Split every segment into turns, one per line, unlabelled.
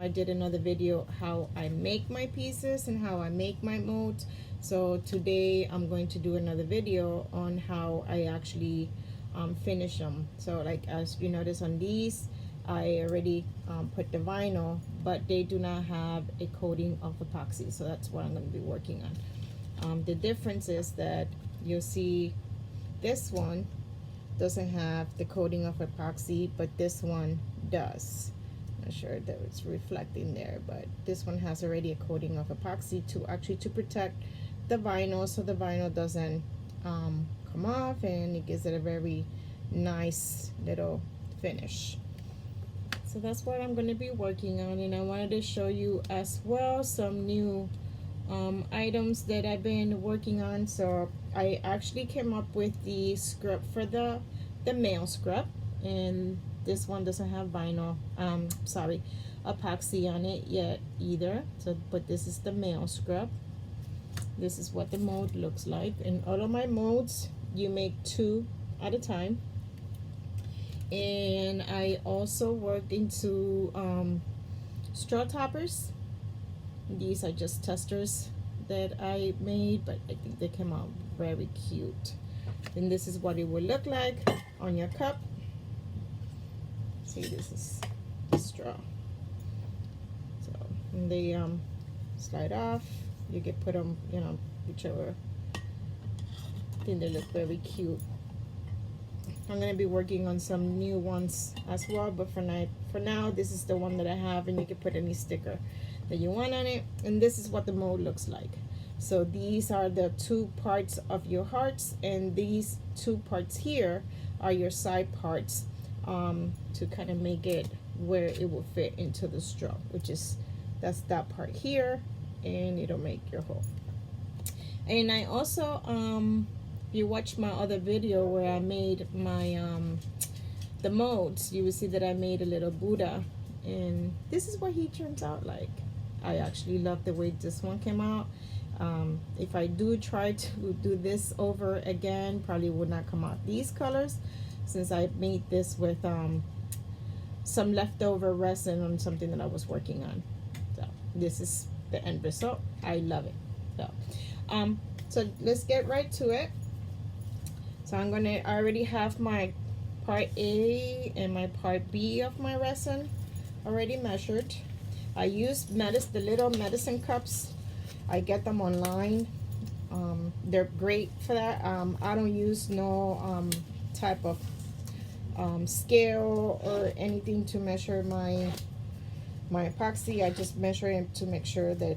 I did another video how I make my pieces and how I make my molds. So today I'm going to do another video on how I actually finish them. So like as you notice on these, I already put the vinyl, but they do not have a coating of epoxy. So that's what I'm going to be working on. The difference is that you'll see this one doesn't have the coating of epoxy, but this one does. Not sure that it's reflecting there, but this one has already a coating of epoxy to protect the vinyl, so the vinyl doesn't come off, and it gives it a very nice little finish. So that's what I'm going to be working on, and I wanted to show you as well some new items that I've been working on. So I actually came up with the scrub for the male scrub, and this one doesn't have vinyl epoxy on it yet either. So but this is the male scrub. This is what the mold looks like. In all of my molds you make 2 at a time, and I also worked into straw toppers. These are just testers that I made, but I think they came out very cute. And this is what it would look like on your cup. See, this is the straw. So and they slide off. You can put them, you know, whichever. I think they look very cute. I'm gonna be working on some new ones as well, but for now, this is the one that I have, and you can put any sticker that you want on it. And this is what the mold looks like. So these are the 2 parts of your hearts, and these 2 parts here are your side parts, to kind of make it where it will fit into the straw, which is that's that part here, and it'll make your hole. And I also if you watch my other video where I made my the molds, you will see that I made a little Buddha, and this is what he turns out like. I actually love the way this one came out. If I do try to do this over again, probably would not come out these colors, since I made this with some leftover resin on something that I was working on. So this is the end result. I love it. So let's get right to it. So I already have my part A and my part B of my resin already measured. I used the little medicine cups. I get them online. They're great for that. I don't use no type of scale or anything to measure my epoxy. I just measure it to make sure that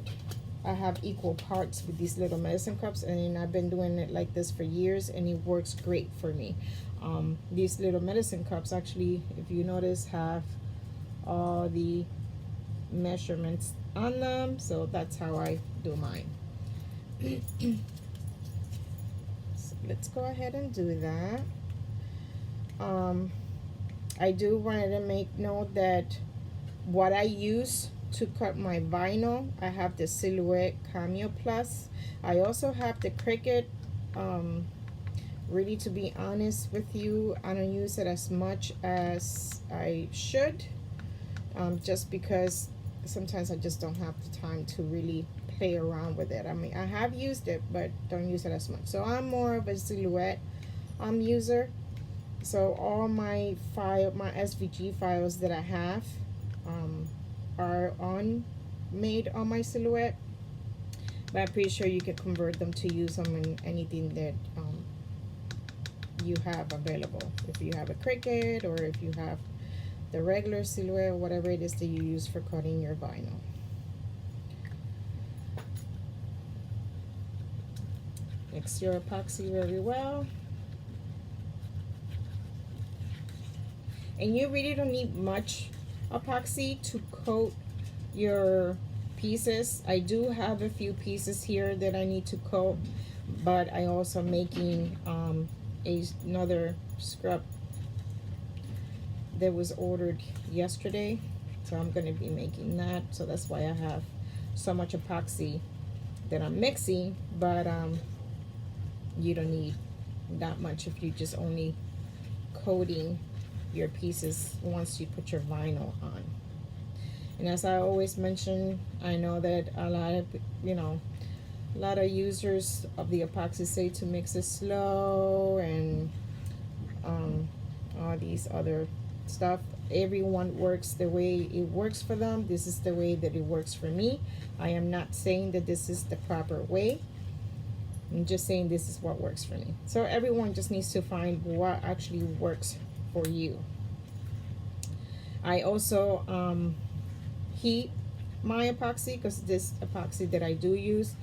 I have equal parts with these little medicine cups, and I've been doing it like this for years, and it works great for me. These little medicine cups actually, if you notice, have all the measurements on them, so that's how I do mine. So let's go ahead and do that. I do want to make note that what I use to cut my vinyl, I have the Silhouette Cameo Plus. I also have the Cricut. Really, to be honest with you, I don't use it as much as I should, just because sometimes I just don't have the time to really play around with it. I mean, I have used it, but don't use it as much. So I'm more of a Silhouette user. So all my SVG files that I have are made on my Silhouette, but I'm pretty sure you can convert them to use them in anything that you have available. If you have a Cricut, or if you have the regular Silhouette, whatever it is that you use for cutting your vinyl. Mix your epoxy very well. And you really don't need much epoxy to coat your pieces. I do have a few pieces here that I need to coat, but I also making another scrub that was ordered yesterday, so I'm going to be making that. So that's why I have so much epoxy that I'm mixing, but you don't need that much if you just only coating your pieces once you put your vinyl on. And as I always mention, I know that a lot of, a lot of users of the epoxy say to mix it slow and all these other stuff. Everyone works the way it works for them. This is the way that it works for me. I am not saying that this is the proper way. I'm just saying this is what works for me. So everyone just needs to find what actually works for you. I also heat my epoxy, because this epoxy that I do use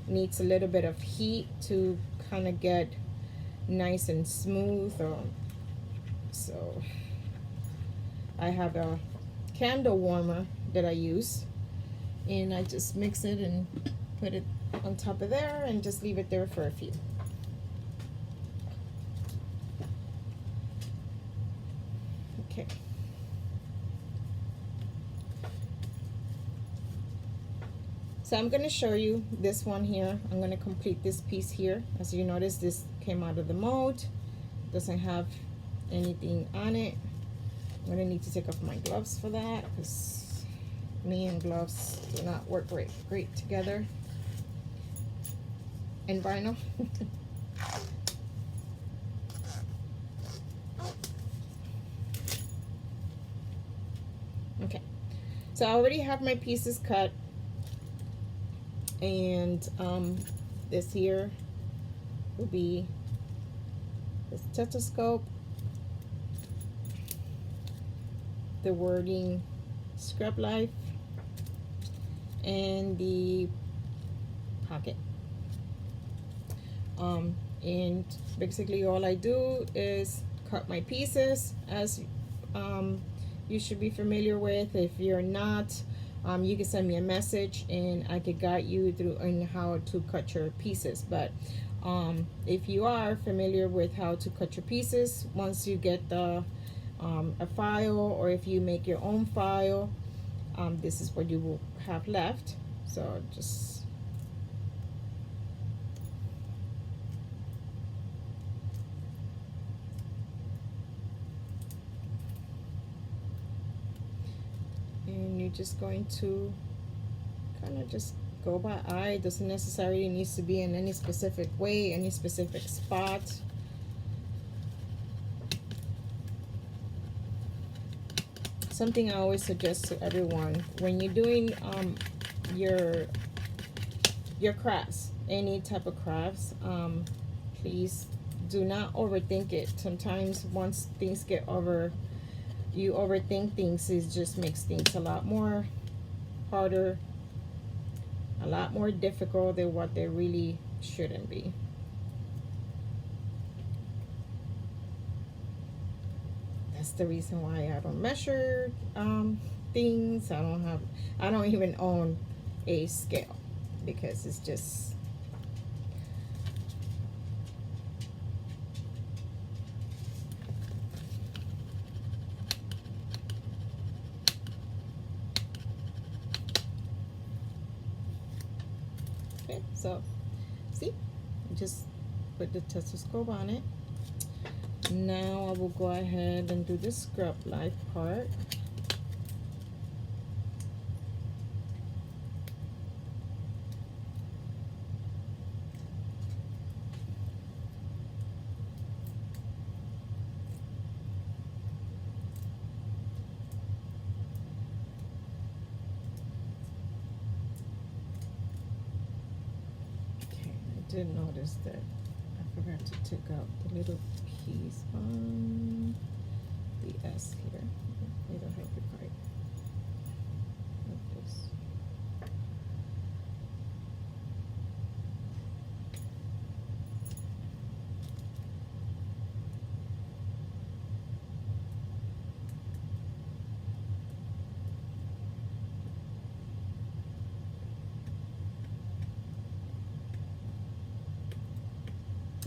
needs a little bit of heat to kind of get nice and smooth. So I have a candle warmer that I use, and I just mix it and put it on top of there and just leave it there for a few. Okay. So I'm going to show you this one here. I'm going to complete this piece here. As you notice, this came out of the mold. Doesn't have anything on it. I'm going to need to take off my gloves for that, because me and gloves do not work great together. And vinyl. Okay, so I already have my pieces cut, and this here will be the stethoscope, the wording Scrub Life, and the pocket. And basically all I do is cut my pieces, as you should be familiar with. If you're not, you can send me a message and I could guide you through on how to cut your pieces. But if you are familiar with how to cut your pieces, once you get the a file, or if you make your own file, this is what you will have left. So just and you're just going to kind of just go by eye. It doesn't necessarily needs to be in any specific way, any specific spot. Something I always suggest to everyone when you're doing your crafts, any type of crafts, please do not overthink it. Sometimes once things get you overthink things, it just makes things a lot more harder, a lot more difficult than what they really shouldn't be. That's the reason why I don't measure things. I don't even own a scale, because it's just okay. So see, just put the stethoscope on it. Now I will go ahead and do the Scrub Life part. Okay, I did notice that I forgot to take out the little piece on the S here. It'll help it right. Like this.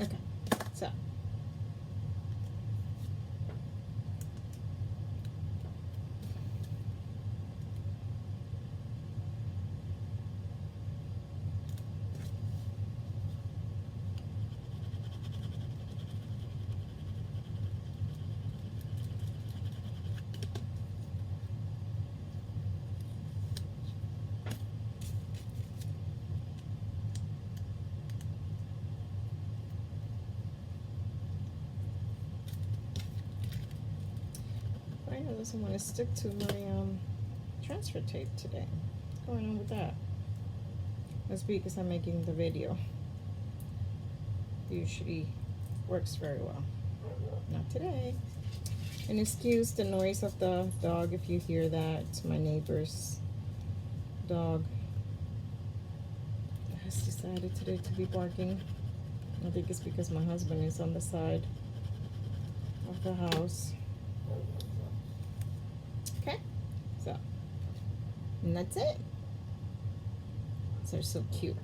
Okay, so camera doesn't want to stick to my transfer tape today. What's going on with that? Must be because I'm making the video. Usually works very well. Not today. And excuse the noise of the dog if you hear that. It's my neighbor's dog. It has decided today to be barking. I think it's because my husband is on the side of the house. Okay, so, and that's it. They're so cute.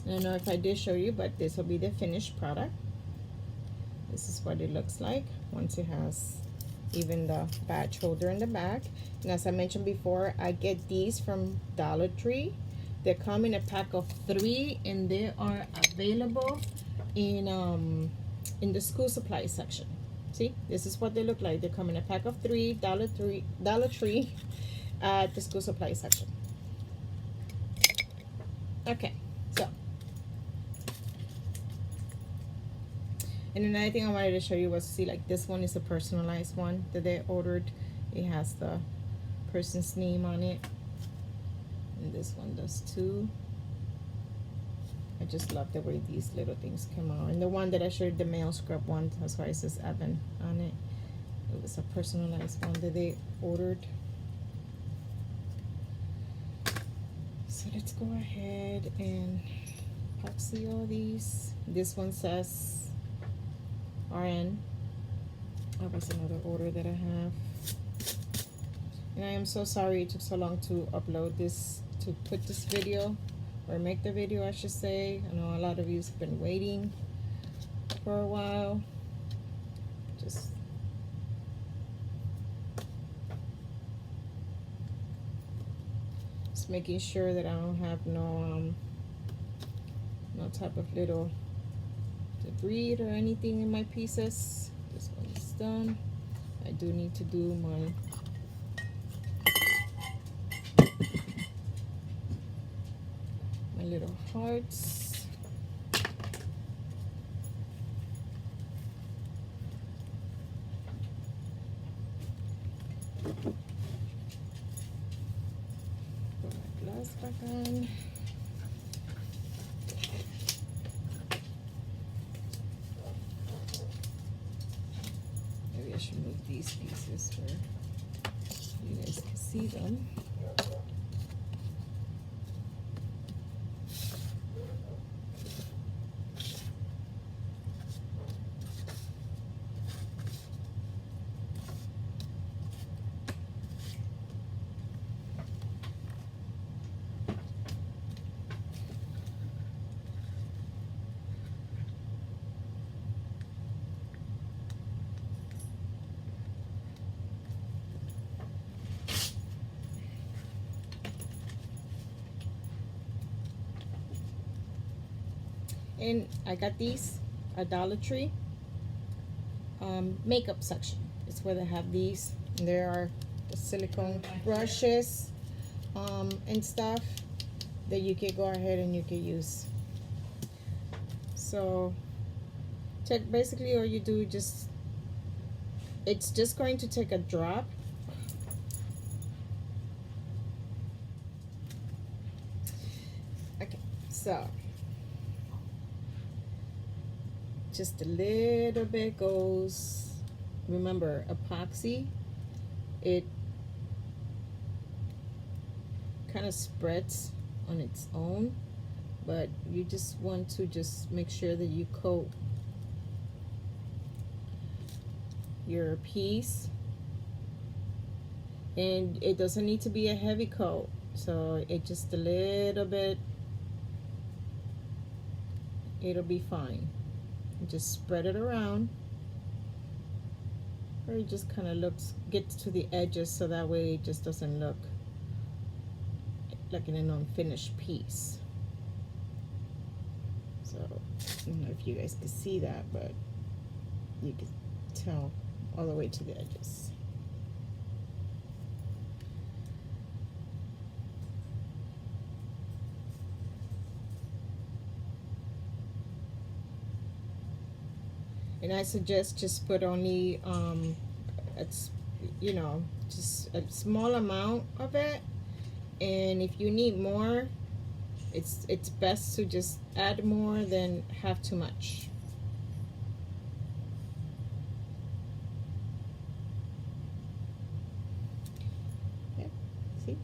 I don't know if I did show you, but this will be the finished product. This is what it looks like once it has even the badge holder in the back. And as I mentioned before, I get these from Dollar Tree. They come in a pack of 3, and they are available in the school supply section. See, this is what they look like. They come in a pack of 3, Dollar Tree at the school supply section. Okay, so. And another thing I wanted to show you was, see, like this one is a personalized one that they ordered. It has the person's name on it. And this one does too. I just love the way these little things come out. And the one that I showed, the male scrub one, that's why it says Evan on it. It was a personalized one that they ordered. So let's go ahead and epoxy all these. This one says RN. That was another order that I have. And I am so sorry it took so long to upload this, to put this video, or make the video I should say. I know a lot of you have been waiting for a while. Just making sure that I don't have no type of little debris or anything in my pieces. This one is done. I do need to do my little hearts. Put my glass back on. Maybe I should move these pieces where you guys can see them. And I got these at Dollar Tree. Makeup section. It's where they have these. And there are the silicone brushes and stuff that you can go ahead and you can use. So basically all you do, it's just going to take a drop. Okay, so just a little bit goes. Remember, epoxy, it kind of spreads on its own, but you just want to just make sure that you coat your piece, and it doesn't need to be a heavy coat, so it just a little bit, it'll be fine. Just spread it around, or it just kind of gets to the edges, so that way it just doesn't look like an unfinished piece. So I don't know if you guys can see that, but you can tell all the way to the edges. And I suggest just put only you know, just a small amount of it. And if you need more, it's best to just add more than have too much. Okay, see?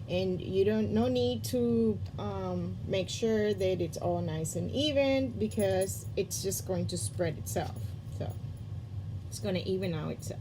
And you don't no need to make sure that it's all nice and even, because it's just going to spread itself. So it's going to even out itself.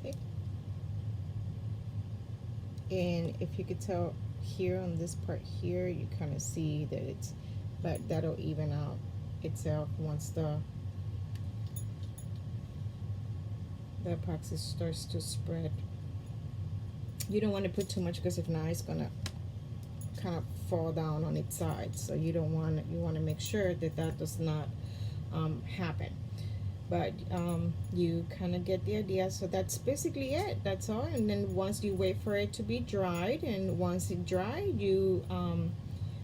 Okay. And if you could tell here on this part here, you kind of see that it's, but that'll even out itself once the epoxy starts to spread. You don't want to put too much, because if not, it's gonna kind of fall down on its side. So you don't want, you want to make sure that that does not happen. But you kind of get the idea. So that's basically it. That's all. And then once you wait for it to be dried, and once it dried, you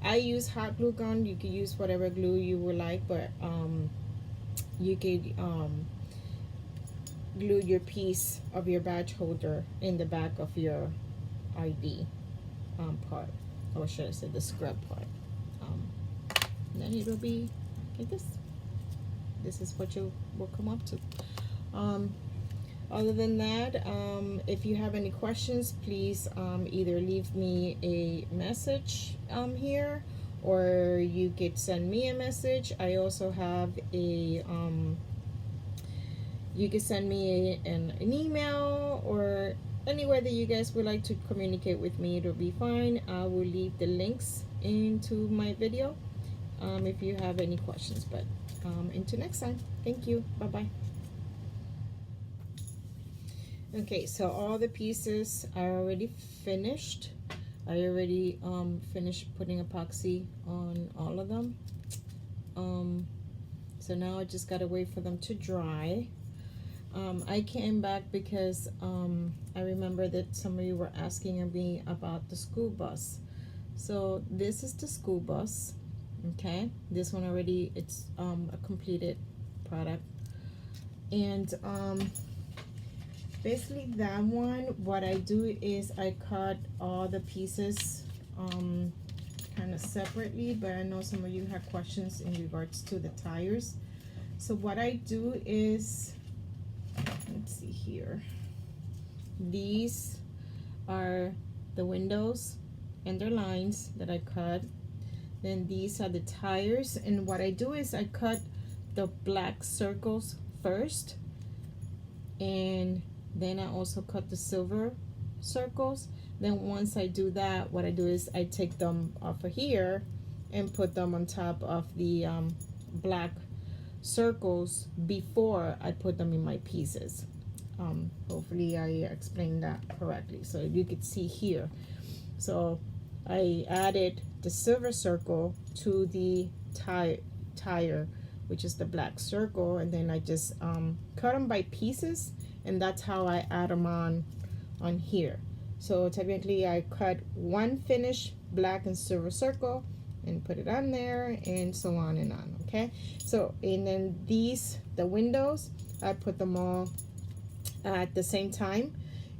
I use hot glue gun. You could use whatever glue you would like, but you could glue your piece of your badge holder in the back of your ID part, or should I say the scrub part. And then it'll be like this. This is what you will come up to. Other than that, if you have any questions, please either leave me a message here, or you could send me a message. I also have a you can send me an email, or anywhere that you guys would like to communicate with me, it'll be fine. I will leave the links into my video if you have any questions. But until next time, thank you. Bye bye. Okay, so all the pieces are already finished. I already finished putting epoxy on all of them. So now I just gotta wait for them to dry. I came back because I remember that some of you were asking me about the school bus. So this is the school bus. Okay, this one already, it's a completed product. And basically that one, what I do is I cut all the pieces kind of separately, but I know some of you have questions in regards to the tires. So what I do is, let's see here, these are the windows and their lines that I cut. Then these are the tires, and what I do is I cut the black circles first, and then I also cut the silver circles. Then once I do that, what I do is I take them off of here and put them on top of the black circles before I put them in my pieces. Hopefully I explained that correctly. So you could see here. So I added the silver circle to the tire, which is the black circle, and then I just cut them by pieces, and that's how I add them on here. So technically I cut one finished black and silver circle and put it on there, and so on and on. Okay, so and then these, the windows, I put them all at the same time,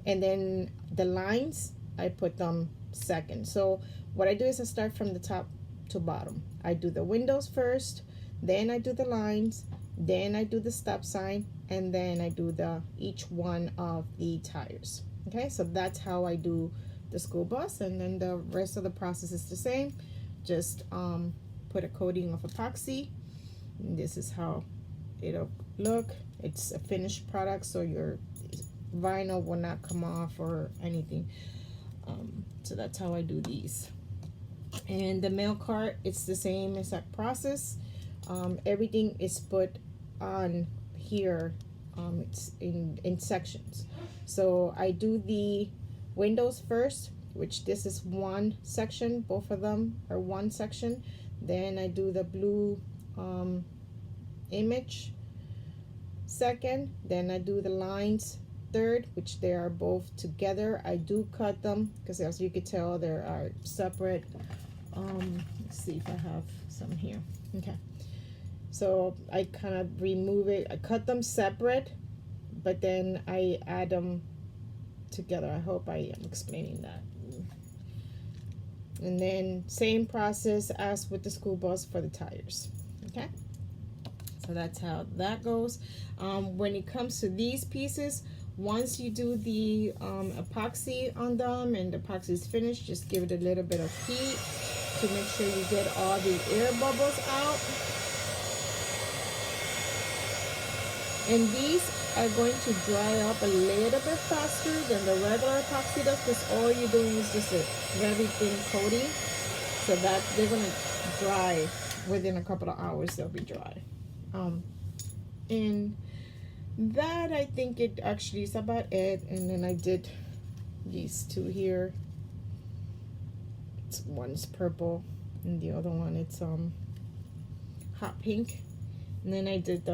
and then the lines I put them second. So what I do is I start from the top to bottom. I do the windows first, then I do the lines, then I do the stop sign, and then I do the each one of the tires. Okay, so that's how I do the school bus, and then the rest of the process is the same. Just put a coating of epoxy, and this is how it'll look. It's a finished product, so your vinyl will not come off or anything. So that's how I do these. And the mail cart, it's the same exact process. Everything is put on here. It's in sections. So I do the windows first, which this is one section. Both of them are one section. Then I do the blue image second. Then I do the lines third, which they are both together. I do cut them because, as you can tell, they are separate. Let's see if I have some here. Okay, so I kind of remove it. I cut them separate, but then I add them together. I hope I am explaining that. And then same process as with the school bus for the tires. Okay, so that's how that goes. When it comes to these pieces, once you do the epoxy on them and the epoxy is finished, just give it a little bit of heat to make sure you get all the air bubbles out. And these are going to dry up a little bit faster than the regular epoxy does, because all you're doing is just a very thin coating, so that they're going to dry within a couple of hours. They'll be dry. And that, I think it actually is about it. And then I did these two here. One's purple and the other one it's hot pink. And then I did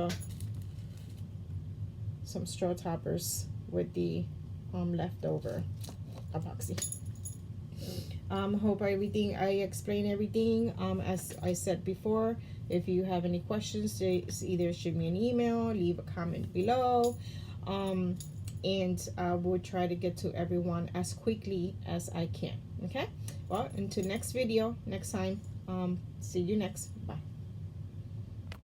some straw toppers with the leftover epoxy. Hope everything, I explained everything. As I said before, if you have any questions, either shoot me an email, leave a comment below, and I will try to get to everyone as quickly as I can. Okay, well, until next video, next time, see you next.